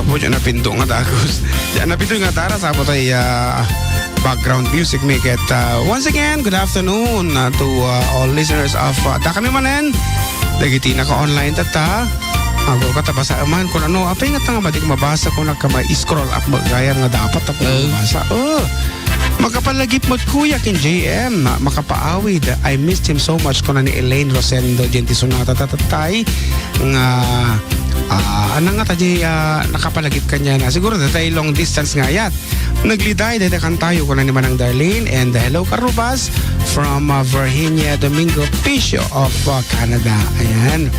Apo dyan napindo nga dagos. Dyan napindo nga tara sa apo tayo background music make it. Once again, good afternoon to all listeners of Dakami Manen. Dagiti naka-online tata. Ako katabasa man kung ano. Apay nga nga madik mabasa kung nagkamay-scroll up magaya nga dapat ako mabasa. Makapalagip mo't kuya kin JM, makapaawid. I missed him so much ko na ni Elaine Rosendo Gentisonata tatatay nga anang nga tayo nakapalagip kanya na siguro tatay long distance nga yat nagliday dahil kantayo ko na ni Manang Darlene and hello Karubas from Virginia Domingo Piscio of Canada. Ayan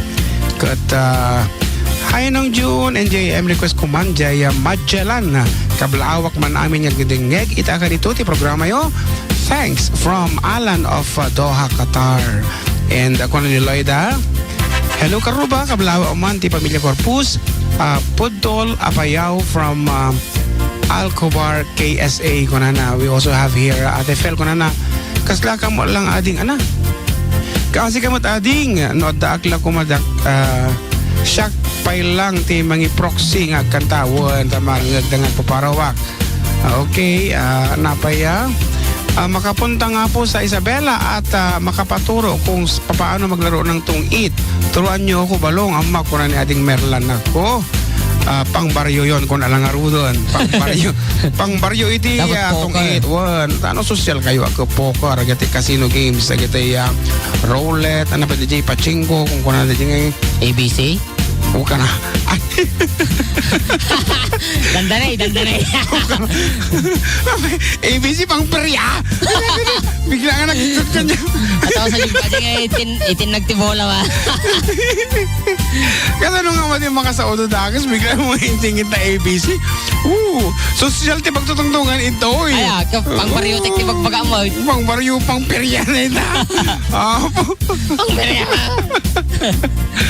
kat hi nung June and JM request ko man jaya Magellan kablaawak man amin yung gidingeg ita ka dito ti programa yo. Thanks from Alan of Doha, Qatar. And ako na ni Loida. Hello Karuba, kablawa man ti Pamilya Corpus. Pudtol Apayaw from Alcobar, KSA kunana. We also have here Ate Fel kunana. Kasla ka mo lang ading ana. Kasi kamot ading no daakla ko madak siyak pay lang ti mangi proxy nga kantawan tamang dengan paparawak. Okay, napaya makapunta nga po sa Isabela at makapaturo kung paano maglaro ng tungit. Turuan nyo ako balong amma ko na ni ading Merlan ako. Pang baryo yon kung alangaro doon. Pang baryo iti tungit. Ano social kayo ako poker, agati casino games, agati roulette, ano pa di pachinko kung kuna di ngay ABC? Bukan na. Dandanay. ABC pang perya. Bigla nga nakikot ka niya. At ako sa liba dyan itin nagtibola ba? Kasi nung nga yung mga sa auto dagas, bigla mo hintingin na ABC. Social ti pagtutungtungan ito eh. Ay, pang baryotek ti pagpagamot. Pang baryo, pang perya na ito. Pang perya.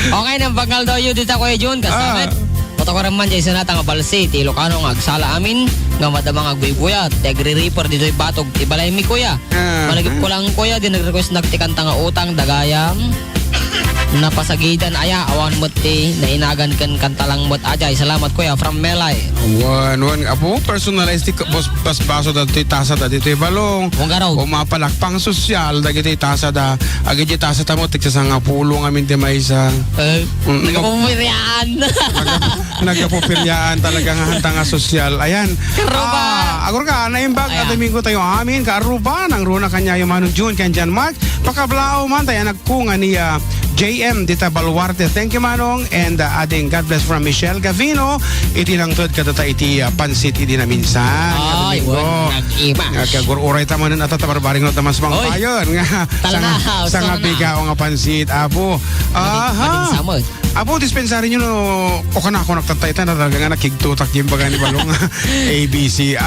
Okay, nang pagkal daw yun dito ko Jun, kasamat. Pato ko raman dyan sa natang balsi, ti Ilocano nga agsala amin, nga madamang agbuy-buya, tegri-reaper dito yung batog, ibalay mi kuya. Managip ko lang kuya, din nag-request nagtikanta nga utang, dagayam. Napasagidan aya awan mo ti nainagan kan kantalang mot ajay. Salamat kuya from Melay. Wan apo personalized ti bas baso da ti tasa da dito balong. Wangaraw. O mapalakpang sosyal da giti tasa da agi tasa ta mo tiksa nga pulo nga minti may isa. Nagapupirian. Nagapupirian talaga nga hanta nga sosyal. Ayan. Karuba. Agor ka na imbag at domingo tayo amin karuba nang runa kanya yung manong June kan Jan Mark. Pakablao man tayo nagkunga ni JM Dita Baluarte. Thank you manong and ading God bless from Michelle Gavino. Iti lang tod katata iti pansit iti na minsan. Ay, nag-iba. Kagururay tamanan at tabarbaring no tamas mga payon. Sa nga bigaw nga pansit. Apo. Apo dispensary nyo no o ka na ako nagtatayta na talaga nga nakigtutak yung baga ni Balong ABC.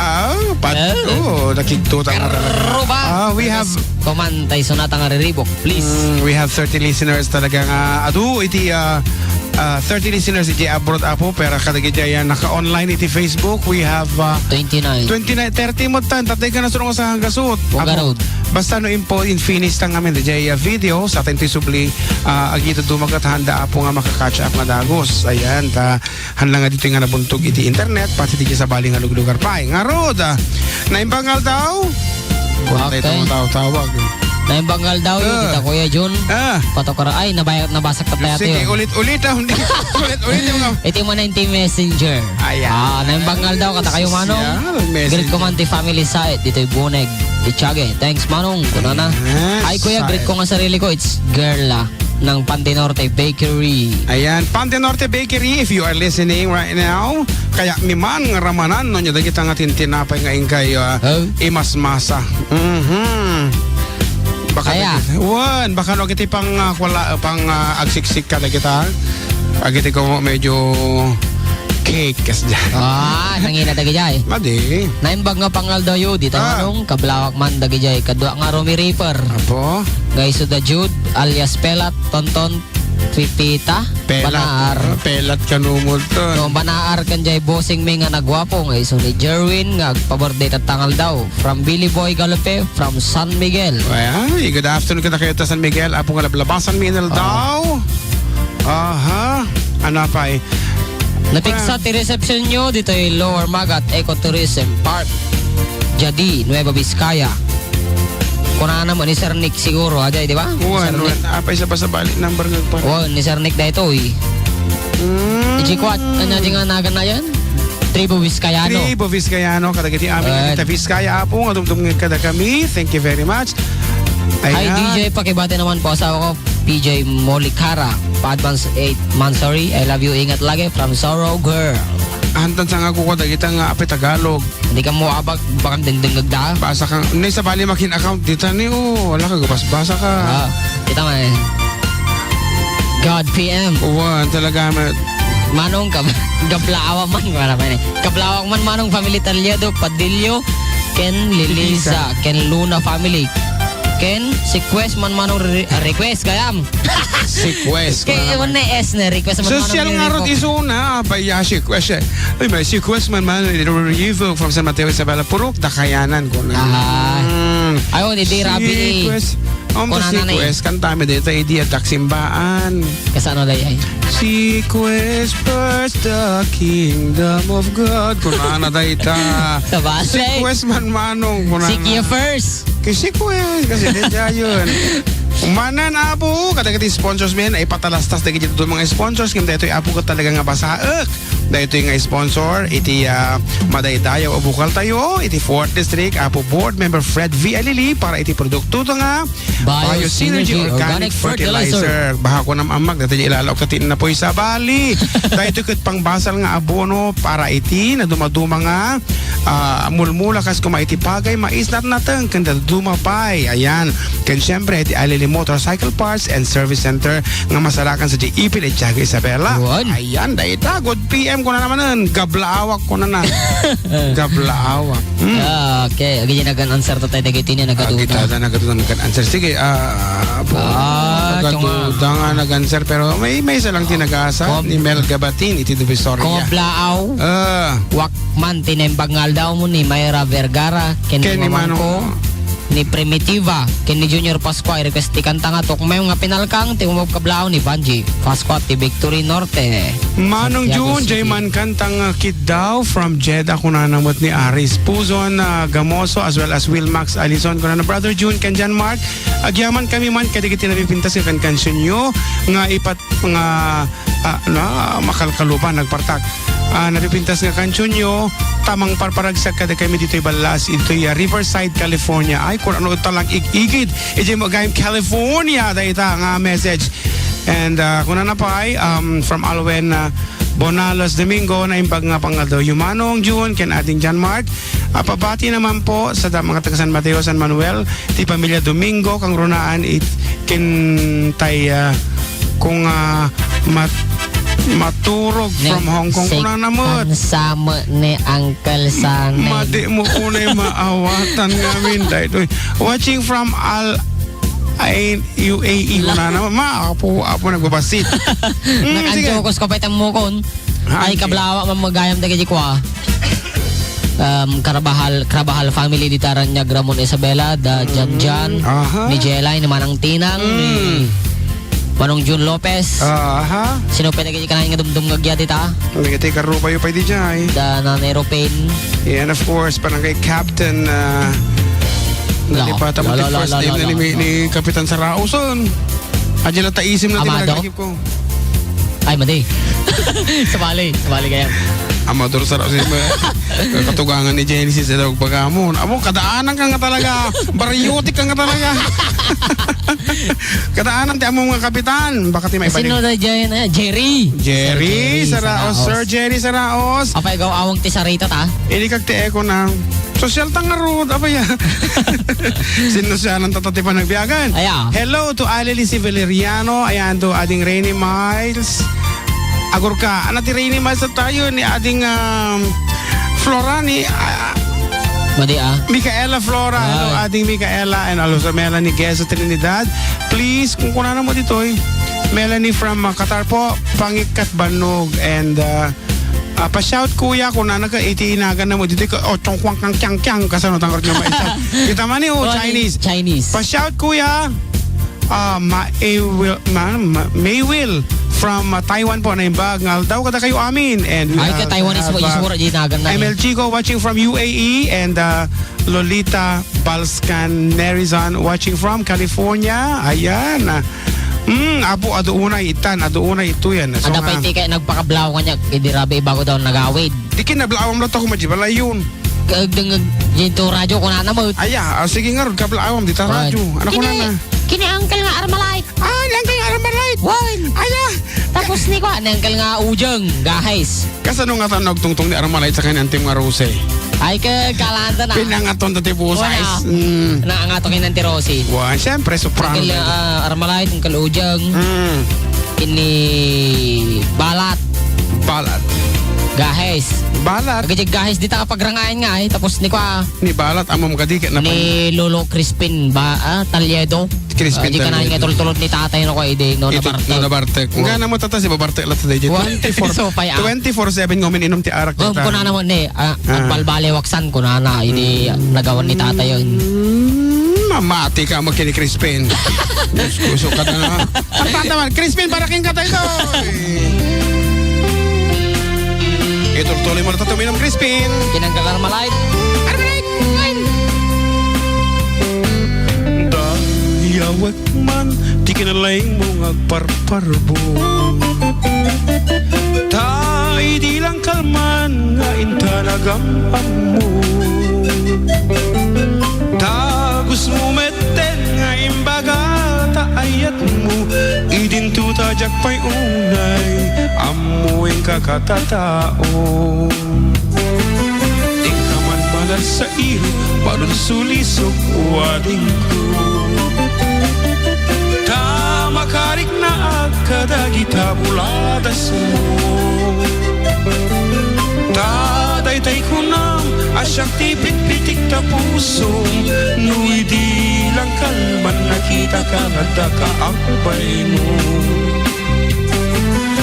Nakigtutak na talaga. We have Komantay sonata nga riribok, please. We have 30 listeners talaga nga iti 30 listeners iti abroad apo pero kadagiti naka-online iti Facebook. We have 29 30 mo tan tatay ka na sunong sa hanggasot. Basta no impo in finish tang amin di video sa atin tisubli agito dumagat handa apo nga makaka-catch up nga dagos. Ayan hanla nga dito nga nabuntog iti internet pati di sa baling nga lugar pa. Nga rod naimbangal daw. Okay. Tawag. Naimbangal daw yun, kita Kuya Jun. Patokara, ay, nabasak ka tayo. Sige, ulit-ulit daw. Ulit-ulit yung ito mo na yung messenger. Ayan. Naimbangal daw, kata kayo manong. Greet ko man ti family side, dito yung buneg. Tichage, thanks manong. Kuna na. Ay Kuya, greet ko nga sarili ko, it's Gerla ng Pantenorte Bakery. Ayan, Pantenorte Bakery, if you are listening right now, kaya miman ramanan no nyo dagit ang atin tinapay nga ingkay imasmasa. Baka no kiti pang agsiksik ka dagit agiti ko medyo cake kas dyan. Nangina dagi jay. Madi. Naimbag nga pangal daw yun. Dito anong kablawak man dagi jay. Kadwa nga Romy Reaper. Apo. Guys so the Jude alias Pelat Tonton Pipita Banaar. Pelat kanumod to. No, Banaar kan jay bossing may nga nagwapo. Guys so ni Jerwin nga paborde at tangal daw. From Billy Boy Galope from San Miguel. Ay, good afternoon kita kayo ta San Miguel. Apo nga lablabasan minal daw. Ano pa Napigsa ti reception nyo dito yung Lower Magat Ecotourism Park. Jadi, Nueva Vizcaya. Kuna naman ni Sir Nick siguro, ajay, di ba? Uwan, Sir Nick. apay sa pasabalik number ng pa. Oh, ni Sir Nick dahito eh. Ijikwat, ano nga nagan na yan? Tribo Vizcayano. Tribo Vizcayano, kadagiti amin Right. kita Vizcaya po, nga dumdum nga kada kami. Thank you very much. Hi DJ, pakibati naman po asawa ko, PJ Molikara. Pa-advance 8 months, sorry. I love you, ingat lagi. From Sorrow Girl. Antan sa nga ko kadagita nga apay Tagalog. Hindi ka mo abag, bakang dingding da. Basa kang, nay sa bali makin account dito ni, wala ka, basa ka. Kita nga eh. God PM. Uwan, talaga, Manong Gablaawa man wala man eh. Gablawak man manong family Talyado, Padillo, Ken Liliza, Ken Luna family. Ken si Quest man manong request kayam. si Quest. Kay ewan na S na request man Social nga ro isuna, apay si Quest. Ay, may si Quest man review from San Mateo Isabela, purok dakayanan ko na. Ayun, hindi Rabi Si eh. Quest. Si Quest, kantami dito, hindi at taksimbaan. Kasano day ay? Si Quest first the kingdom of God. Kunana dayta. Si Sabasay. Quest man manong. Si Kia first. Kasi Quest, kasi dito yun. Umanan apo, kadagati sponsors men ay patalastas dagiti dito mga sponsors kim dito apo ka talaga nga basaek. Dito yung sponsor iti madaydayaw o bukal tayo iti 4th District apo board member Fred V. Alili para iti produkto to nga Biosynergy Organic Fertilizer. Baha ko namamag dito ilalaw katin na po sa bali. Dito ket pangbasal nga abono para iti na dumaduma nga mulmula kas kuma iti pagay mais nateng kanda dumapay. Ayan. Ken syempre iti Alili Motorcycle Parts and Service Center nga masalakan sa Ipil at Tiago Isabela. Good. Ayan, dayta. Good PM ko na naman nun. Gablaawak ko na. Gablaawak. Okay, agi nagan-answer to tayo dagiti ni nagaduda. Kita na nag-answer. Sige, nagaduda nga nag-answer pero may isa lang tinagasa ni Mel Gabatin iti Divisoria. Koblaaw. Wakman tinembang daw mo ni Mayra Vergara. Ken Manong ko. Ni Primitiva, ken ni Junior Pasqua, request ti kanta nga to. Kung may mga pinalkang, ti umab kablao ni Banji. Pasqua, ti Victory Norte. Manong Santiago June, City. Jayman kantang kid daw from Jeddah kunanamot ni Aris Puzon Gamoso as well as Wilmax Alison kunana Brother June kan Jan Mark agyaman kami man kadigiti napipintas kan kansyon nyo nga ipat nga makalkaluban nagpartak napipintas nga kansyon nyo tamang parparagsak kada kami dito balas ito Riverside, California ay kung ano talang igid iti magayim California dayta nga message. And kuna na pa ay from Alwen Bonalos Domingo na imbag nga pangaldo Yumanong June ken ating John Mark. Pabati naman po sa mga taga San Mateo, San Manuel, ti pamilya Domingo kang runaan ken tay kung maturog from Hong Kong kuna namot. Sama ni Uncle Sanay. Madi mo kunay maawatan ngamin dahil watching from UAE ko na naman. Apo nagbabasit. Nakansukos ko pa itang mukon. Ay kablawa mamagayam dagiti ko Karabahal family di Taranyag Ramon Isabela da Janjan ni Jelay ni Manang Tinang ni Manong June Lopez. Sino pa nagiging kanahin nga dumdum ngagya dita? Nagiging karupa yung pa di dyan. Da Aeroplane. And of course, parang kay Captain nalipata mo yung first name na ni Kapitan Sarauson. Adyan na taisim na tinagagip ko. Ay, madi. Sabali kaya. Amador Sarauson. Katugangan ni Genesis sa dawag pagamon. Amo, kadaanan ka nga talaga. Baryotik ka nga talaga. Kadaanan ti among mga kapitan. Baka ti may Sino na dyan? Jerry Saraos. Sir Jerry Saraos. Apay gaw awang ti Sarita ta? Ili kag ti eko na social tangarod. Apay sino siya nang tatatipan nagbiyagan? Hello to Alili si Valeriano. Ayan to ading Rainy Miles. Agor ka. Ano ti Rainy Miles na tayo ni ading Flora ni Micaela Flora. Hello, ading Micaela and also Melanie Gueso Trinidad. Please, kung kunana mo dito Melanie from Qatar po, Pangikat Banog and pa-shout kuya kung naga itinagan na mo dito chongkwang kang kyang kyang kasano tangkot nga maisa. Kita man Chinese. Chinese. Pa-shout kuya. Maywil from Taiwan po na imbag ngal daw kada kayo amin. And we Ay ka Taiwanese po isura di nagan na. ML Chico watching from UAE and Lolita Balscan Nerizan watching from California. Ayan. Apo aduunay itan, aduunay ito yan. So, Ada pa iti kay nagpakablaw kanya idirabe bago daw nagawid. di kinablawam lang to kung majibala yun. Kagdang dito radyo ko na mo. Aya, sige nga ron, kablawam, di ta radyo. Ano ko na na? Kini uncle nga Armalite. Yan kayo Armalite. Wan. Aya. Tapos ni ko uncle nga Ujang, guys. Kasano nga tanong tungtong ni Armalite sa kanyang team nga Rose? Ay ka kalanta na. Pinangaton dati po sa Wala. ice. Na ang ato ng tirosin. Wow, siyempre, soprano. Uncle Armalite, uncle Ujang, ini balat. Balat. Guys. Balat. Agad guys, di ta kapagrangayan nga tapos ni ko Ni balat, amam kadikit na ni Lolo Crispin Talyedo. Crispin Di ka na nga tultulot ni tatay no ko ide no nabarte. No nabartek. Nga naman tata si babartek lang today. So, pay, 24/7 ngomin inom ti arak. Oh, kuna naman ni ang balbalewaksan ko na ini nagawan ni tatay yun. Mamati ka magkini Crispin. Gusto ka na. Tataman, Crispin para king katay to. Ito tuloy mo na ito minum Crispin. Kinanggal Armalite. Dayawat man, di kinalaing mo agparparbo. Tay di lang kalman, nga intanagam mo. Tagus mo meten, nga imbaga taayat mo. Idin tutajak pa'y unay, amuing kakatatao. Di ka man malar sa iyo, parang sulisok wading ko. Tamakarik na agkadagi tabuladas mo. Tatay ko nam, asyak tipit-pitik ta puso. Nui di lang kalman nakita ka nga dakaakbay mo.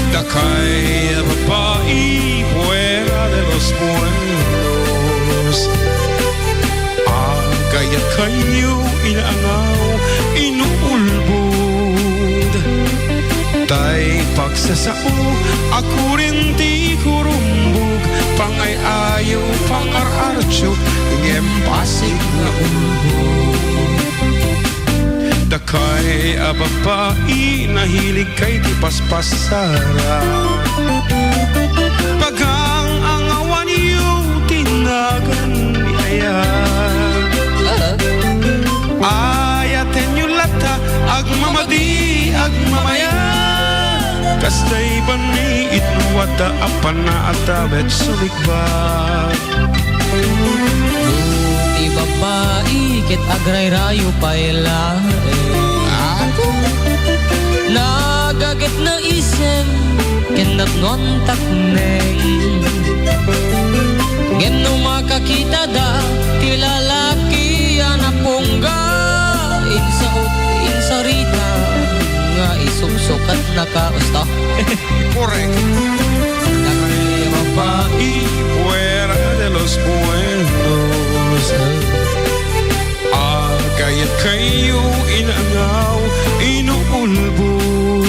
Dakay babae, fuera de los buenos. Agayat kayo inaangaw, inuulbod. Tay pagsasao, ako rin di kurumbog. Pangay ayaw, pangararcho, ngempasig na ulbog. Dakay babae, nahilig kay di paspasara. Pagang ang awan yung tinagan niya. Ayaten yung lata, agmamadi, agmamaya. Kastay ba ni itnuwata, apan na atabet sulikbat. Di babae kit agray rayo paila. Ako? Nagagit na isem kinat ngontak neng. Geno makakita da kilalaki anapongga insarita nga isubsukat nakausta. Correct. Dakay babae, fuera de los buenos. Agayat kayo inangaw, inuulbog.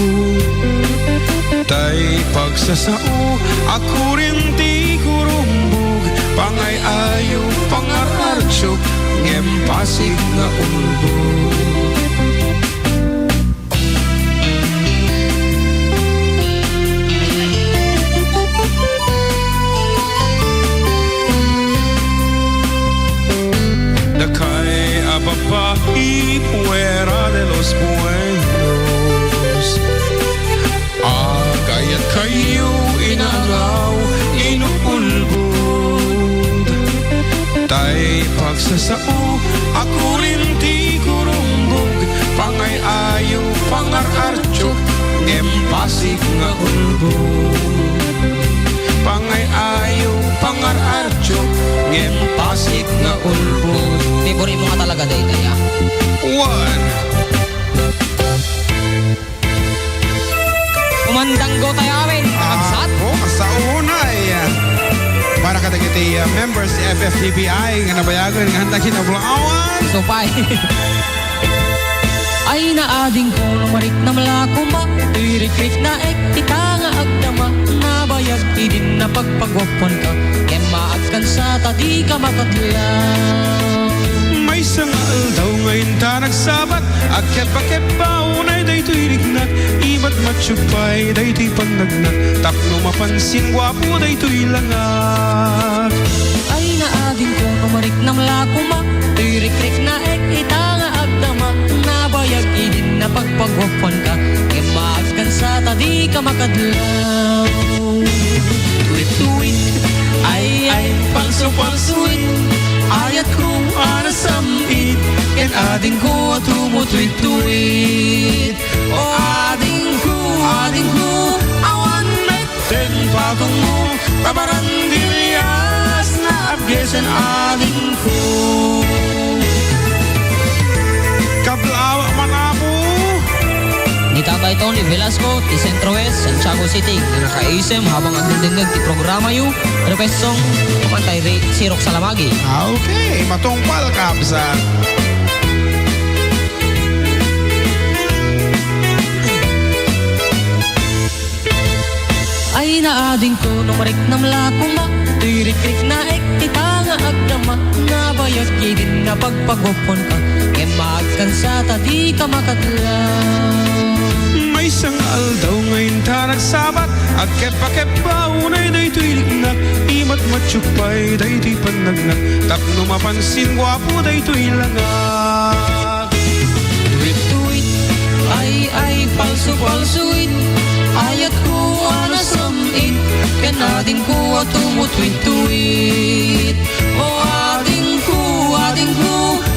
Tay pagsasao, ako rin di kurumbog. Pangay ayaw, pangararcho, ngempasig nga ulbog. Dakay babae, fuera de los buenos. Agayat kayo inangaw, inuulbog. Tay pagsasao, ako rin di kurumbog. Pangay ayaw, pangararcho, ngempasig nga ulbog. Pangay ayaw, pangararcho, ngempasig nga ulbog. Favorite mo nga talaga day kaya. One. Umandanggo tayo amin. Kagsat. Sa unay. Para katagiti members si FFTPI nga nabayagan nga handa kinabulawan. Supay. Ay naading ko numarik na malakuma, tirik-rik na ek, ita nga agdama, nabayag idin na pagpagwapan ka, ken maagkan sa tadi ka makatlaw. May sangal daw ngayon ta nagsabat, akyat-pakyat paunay daytoy lignat, iba't matsyupay daytoy pagnagnat, tapno mapansin gwapo daytoy langat. Ay naading ko numarik na malakuma, tirik-rik na ek, ita nga agdama, nabayag idin na pagpagwapan ka, ken maagkan sa tadi ka makadlaw. Tuwit-tuwit, ay palso-palsuit, ayat ko arasamit, ken ading ko at tumutwit-tuwit. O ading ko, awan meten patong mo, tabaran dilias na abgesen ading ko. Kablawa man ako. Ni Tatay Tony Velasco, ti Centro West, Santiago City, na naka-isem habang agdindindag ti programa yu, request song, kumantay si Rock Salamagi. Okay, matungpal kabsa. Ay naading ko numarik na malakuma, tirik-rik na ek, ita nga agdama, nabayag idin na pagpagwapon ka, ken maagkan sa tadi ka makadlaw. May sangal daw ngayon ta nagsabat, akyat-pakyat paunay daytoy lignat, iba't matsyupay daytoy panagnat, tapno mapansin gwapo daytoy langat. Tuwit-tuwit, ay palso-palsuit, ayat ko anasamit, ken ading ko at tumutwit-tuwit. O ading ko,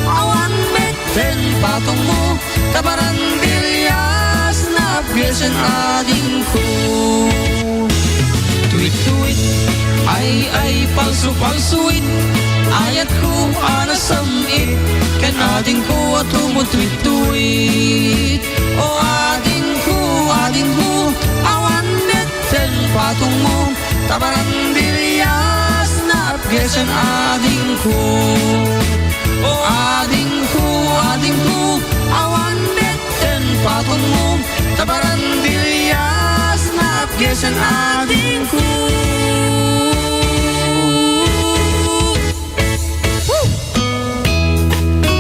awan meten patong mo, tabaran bilyas na abgesen ading ko. Tuwit-tuwit, ay palso-palsuit, ayat ko anasamit, ken ading ko at tumutwit-tuwit. O ading ko, awan meten patong mo, tabaran bilyas na abgesen ading ko. O ading ko, awan meten patong mo, tabaran bilyas na abgesen ading ko.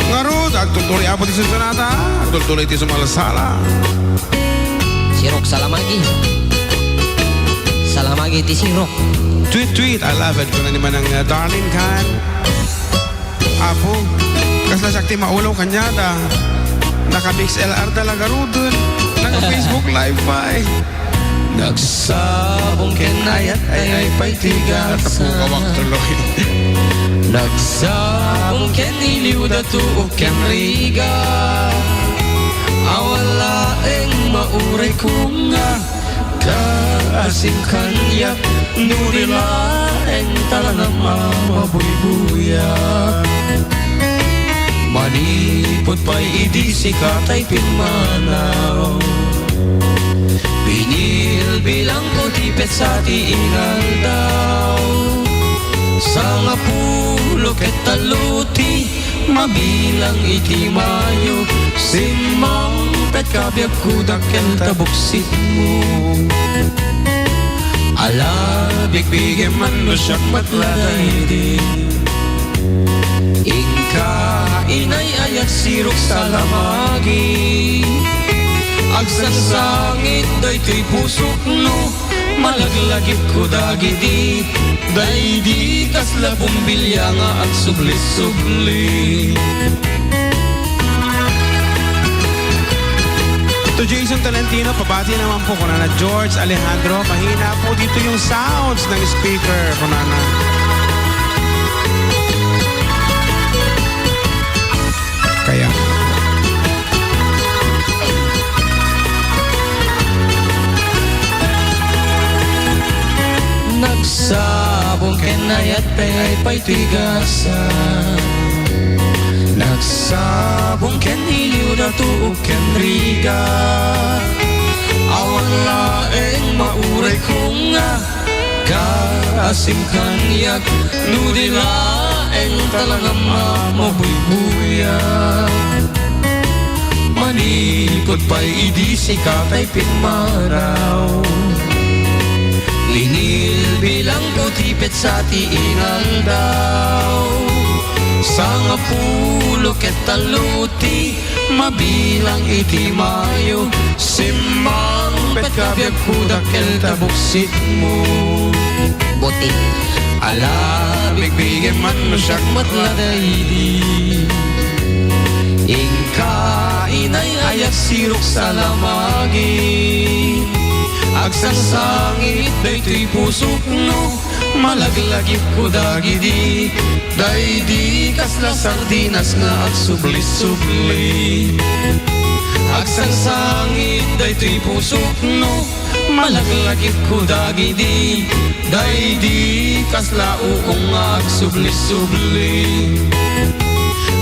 Ngarod, agtutuloy apo ti Sonata, agtutuloy ti sumalasala. Si Rock Salamagi. Salamagi ti si Rock. Tweet, I love it. Kung na naman ang darling kan. Apo, kasla sakti maulaw kanya da. Naka-XLR talaga rudun. Naka-Facebook live pa eh. Nagsabong kenayat ay pa'y tigasa. Kawak tuloy. Nagsabong keniliw da tuok ken riga. Awalaeng mauray ko nga, kaasing kanyak, nurilaeng talagang mamabuy-buyak. Manipot pa'y idisi katay pinmanaw, binil bilang ko tipet sa tiingal daw. Sa nga pulo ket taluti, mabilang iti mayo, simang pet kabyag kudak ken tabuksit mo. Ala bigbigem man no siyak matladay din, ingka inay ayat sirok sa lamagi. Agsangsangit daytoy pusok no, malaglagip ko dagiti, day di kasla bumbilya nga at subli-subli. To Jason Tolentino, pabati naman po ko na George Alejandro. Mahina po dito yung sounds ng speaker ko na. Kaya Nagsabong kenayat ay pa'y tigasan, nagsabong ken iliw na tuok ken riga. Awan laeng mauray ko nga, kaasim kanyak, nudilaeng talagang mamabuy-buyak. Manikot pa'y idisi katay pinmaraw. Linil bilang kutipit sa tiingal daw. Sa nga pulo ket taluti, mabilang iti mayo. Simmang bet kabyag kudak kel tabuksit mo. Buti. Ala, bigbigay man no siyak matladaydi. Ingka inay ayak sirok sa lamagi. Agsangsangit daytoy pusok no, malaglagip ko dagidi. Daydi kasla sardinas nga agsubli-subli. Agsangsangit daytoy pusok no, malaglagip ko dagidi. Daydi kasla uong nga agsubli-subli.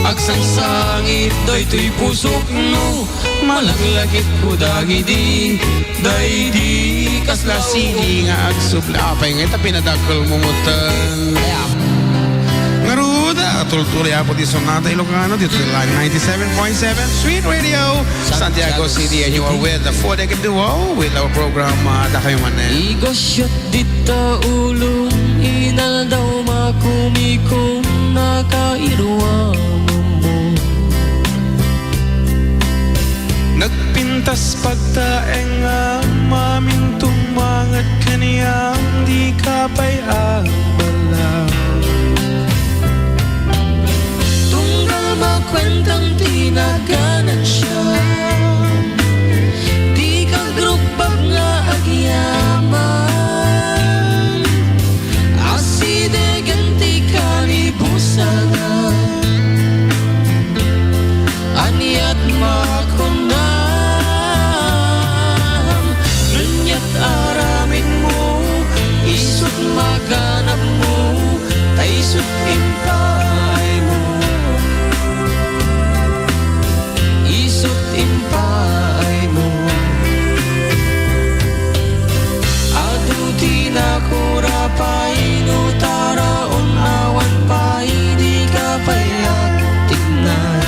Agsangsangit daytoy pusok no, malaglagip ko dagidi. Daydi kasla Sini nga agsubli. Apay nga ita pinadakol mo mutan. Kaya, Ngaruda, tultuloy po di Sonata Ilocano dito sa Line 97.7 Sweet Radio, Santiago City, and you are with the 4-decade duo with our program Dakay Manen. Igosyot dita ulong, inal daw makumikong nakairwa mo. Nagpintas pagtaeng nga mamintong mangat kaniyang di ka pa'y abala. Tunggal makwentang tinaganan siya, di ka grupag nga agyaman. Aside ganti ka ni busanga, aniat makunam. Nunyat aramin mo, isut maganap mo, taisut impay mo. Isut impay mo. Aduti na kurapay no taraon awan pa, di ka payak tignan.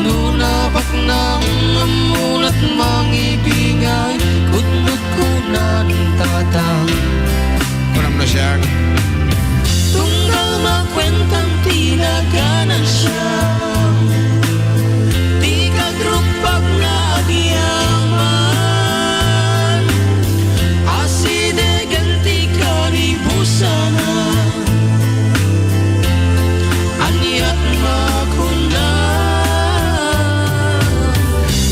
Nunapak ng amulat mangibingay, kudnot ko nan tatang. Kunam na siya. Tunggal makwentang tinaganan siya, di ka grupag na agyaman. Aside ganti ka ni busana, aniat makunam.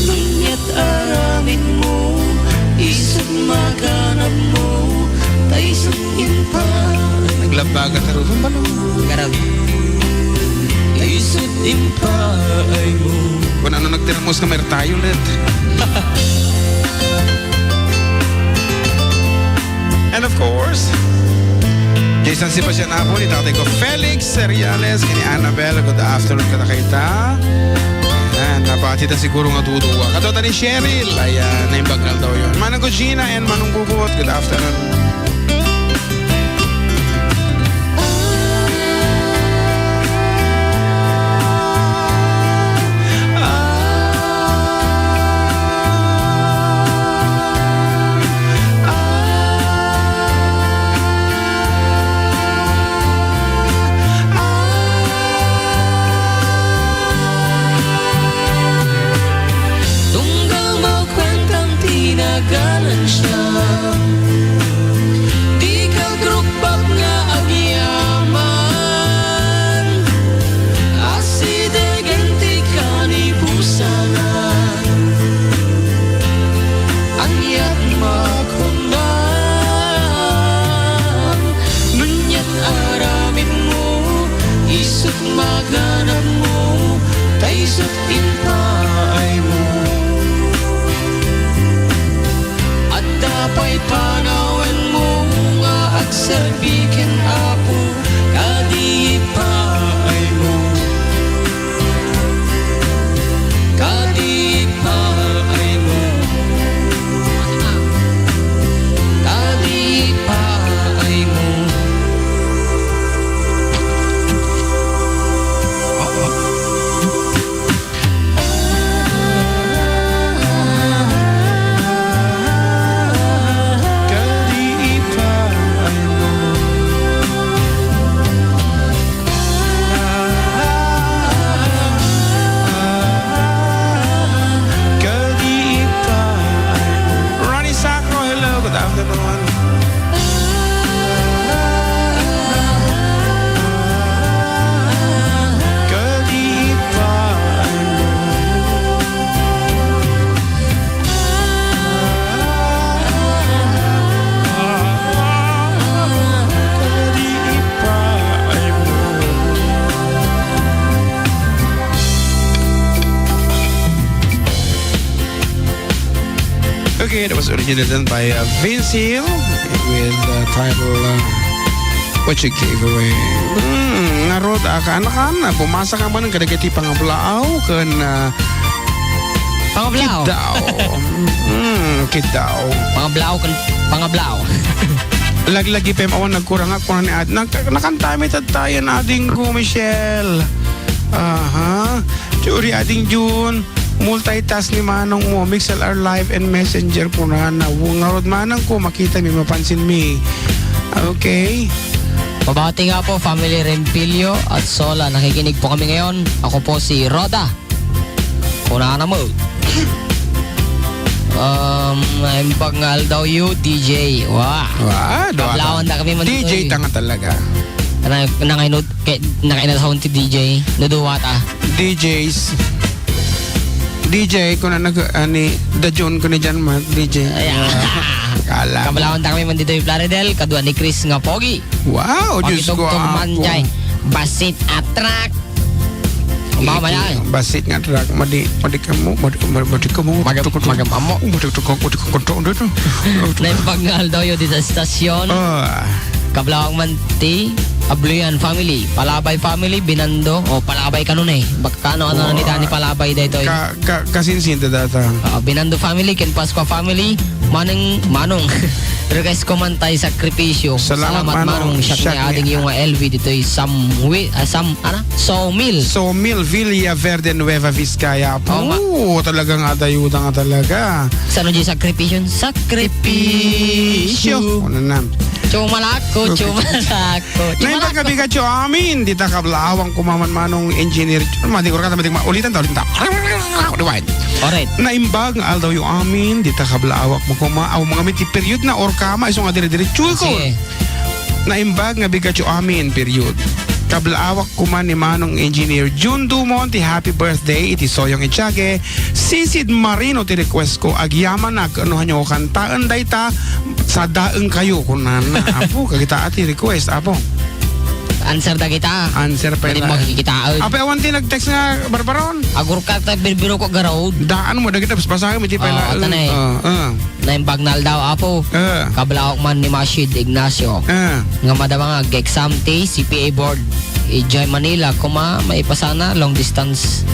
Nunyat aramin mo, isut maganap mo, taisut impay. Naglabagat na rin ba no? garag. Isut impay mo. Kung ano nagtiramos ka mayroon tayo ulit. And of course, Jason Sebastian Apple, itatay ko Felix Seriales, kini Annabelle, good afternoon ka na kita. Ayan, napati ta siguro nga tutuwa. Katota ni Cheryl, ayan, naimbagal daw yun. Manang ko Gina and Manong Bubot, good afternoon. Tunggal makwentang tinaganan siya, di ka grupag nga agyaman. Aside ganti ka ni busana, anyat makunam. Nunyat aramin mo, isut maganap mo, taisut impay mo. At dapay panawan mo nga agsabikin apo, kadi paay mo. Kadi paay mo. Kadi paay mo. afternoon. Kahit pa Okay, that was originally done by Vince Hill with the title What You Gave Away. Narod, anak-anak, pumasa ka man ng kadagati pangablaaw kan Pangablao. kidaw. Kidaw. Pangablao kan pangablao. Lagi-lagi pa awan nagkurang ako na ni Ad. Nakantamit at tayo na ading ko, Michelle. Aha. Churi ading June. Multitask ni Manong mo, MixLR Live and Messenger po na ngarod manang ko, makita mi, mapansin mi. Okay. Pabati nga po, Family Rempilio at Sola. Nakikinig po kami ngayon. Ako po si Roda. Kunana mo. I'm Bangal daw you, DJ. Wah. Doa. Kablawan na kami man DJ tanga talaga. Nakainasahon si DJ. Nuduwata. DJs. DJ ko na dajon ko ni dyan mag DJ. Kala. Kablawan na kami man dito yung Plaridel. Kadua ni Chris nga pogi. Wow, Diyos ko. Pagitugtog man dyan. Basit atrak. Mamaya. Basit nga track. Madi ka mo. Magamamo. Naimpagngal daw yun dito sa stasyon. Kablawang man ti Abluyan family, Palabay family, Binando, o Palabay kanon eh. Baka ano ni Dani Palabay dito. Kasinsin data. Binando family, Ken Pascua family, Manong. Request ko man tayo sakripisyo. Salamat, Manong. Siya nga ading yung LV dito ay Sawmill. Sawmill, Villa Verde, Nueva Vizcaya. Talagang adayuda nga talaga. Saan yung sakripisyo? Sakripisyo. Ano na? Chumalako. Naimba ka bigat yung amin. Dita ka blawang kumaman manong engineer. Madi ko ka tamating maulitan tao. Alright. Naimbag nga aldaw yung amin. Dita ka blawak mo kumaaw mga miti period na or kama. Isong nga dire-dire. Chuy ko. Naimbag nga bigat yung amin. Period. Kablaawak kuman ni Manong Engineer June Dumont, happy birthday, iti Soyong Echage, Sisid Marino, ti request ko, agyaman na, anuhan nyo, kantaan day ta, sa daeng kayo, kunan na, apo, kagita ati request, apo. Answer da kita. Answer pa Pwede na. mo kikitaan. Apo, awan ti nag-text nga, Barbaron. Agur ka ta birbiro ko garaod. Daan mo, dagita, basahin mo, ti pa na. Tanay. Naimpagnal daw apo. Kablawak man ni Mashid Ignacio. Nga madama nga exam day CPA board. Ijay Manila kuma maipasana long distance